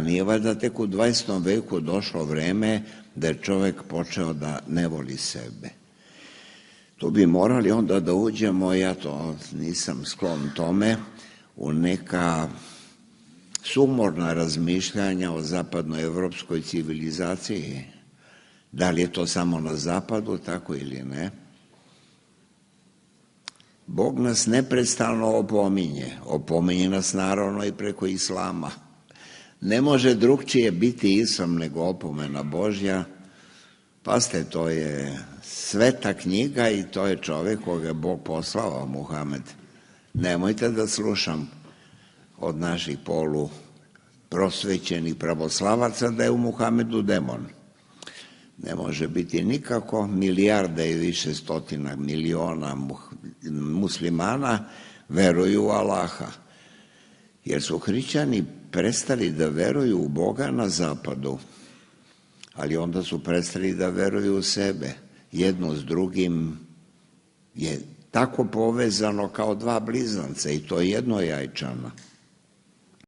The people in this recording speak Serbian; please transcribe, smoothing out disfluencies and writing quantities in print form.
nije valjda tek u 20. veku došlo vreme da je čovek počeo da ne voli sebe. Tu bi morali onda da uđemo, ja to nisam sklon tome, u neka sumorna razmišljanja o zapadnoevropskoj civilizaciji. Da li je to samo na zapadu, tako ili ne? Bog nas neprestano opominje nas naravno i preko islama. Ne može drugčije biti islam nego opomena Božja. Pazite, to je sveta knjiga i to je čovek koga je Bog poslao, Muhamed. Nemojte da slušam od naših poluprosvećenih pravoslavaca da je u Muhamedu demon. Ne može biti nikako, milijarde i više stotina miliona muslimana veruju u Allaha. Jer su hrišćani prestali da veruju u Boga na zapadu, ali onda su prestali da veruju u sebe. Jedno s drugim je tako povezano kao dva blizanca i to jednojajčana.